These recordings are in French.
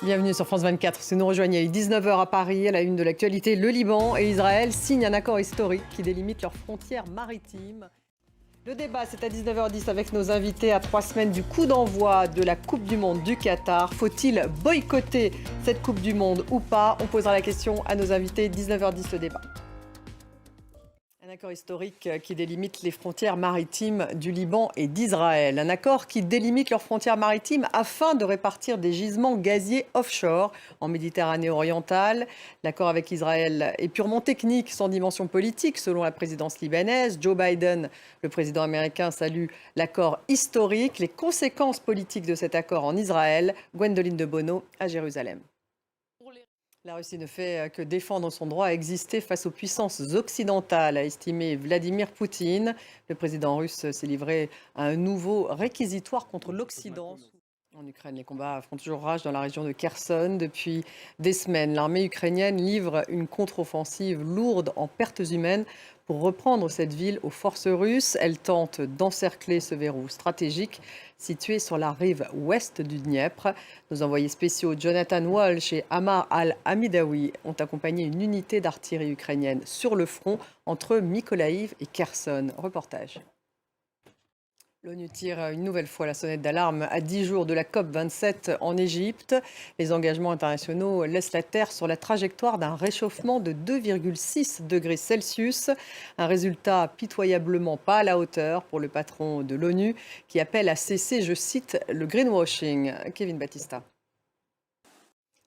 Bienvenue sur France 24. Si nous rejoignez, il est 19h à Paris, à la une de l'actualité, le Liban et Israël signent un accord historique qui délimite leurs frontières maritimes. Le débat, c'est à 19h10 avec nos invités à 3 semaines du coup d'envoi de la Coupe du Monde du Qatar. Faut-il boycotter cette Coupe du Monde ou pas? On posera la question à nos invités. 19h10 le débat. Un accord historique qui délimite les frontières maritimes du Liban et d'Israël. Un accord qui délimite leurs frontières maritimes afin de répartir des gisements gaziers offshore en Méditerranée orientale. L'accord avec Israël est purement technique, sans dimension politique, selon la présidence libanaise. Joe Biden, le président américain, salue l'accord historique. Les conséquences politiques de cet accord en Israël, Gwendoline de Bono à Jérusalem. La Russie ne fait que défendre son droit à exister face aux puissances occidentales, a estimé Vladimir Poutine. Le président russe s'est livré à un nouveau réquisitoire contre l'Occident. En Ukraine, les combats font toujours rage dans la région de Kherson. Depuis des semaines, l'armée ukrainienne livre une contre-offensive lourde en pertes humaines pour reprendre cette ville aux forces russes. Elle tente d'encercler ce verrou stratégique situé sur la rive ouest du Dniepr. Nos envoyés spéciaux Jonathan Walsh et Ammar al-Hamidawi ont accompagné une unité d'artillerie ukrainienne sur le front entre Mykolaïv et Kherson. Reportage. L'ONU tire une nouvelle fois la sonnette d'alarme à 10 jours de la COP27 en Égypte. Les engagements internationaux laissent la Terre sur la trajectoire d'un réchauffement de 2,6 degrés Celsius. Un résultat pitoyablement pas à la hauteur pour le patron de l'ONU qui appelle à cesser, je cite, le greenwashing. Kevin Battista.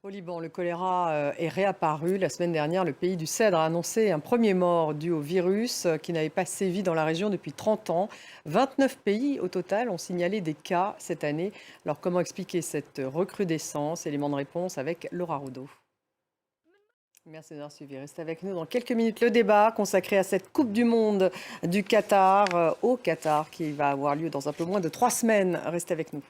Au Liban, le choléra est réapparu. La semaine dernière, le pays du Cèdre a annoncé un premier mort dû au virus qui n'avait pas sévi dans la région depuis 30 ans. 29 pays au total ont signalé des cas cette année. Alors comment expliquer cette recrudescence? Élément de réponse avec Laura Roudot. Merci d'avoir suivi. Restez avec nous dans quelques minutes. Le débat consacré à cette Coupe du Monde du Qatar, au Qatar, qui va avoir lieu dans un peu moins de 3 semaines. Restez avec nous.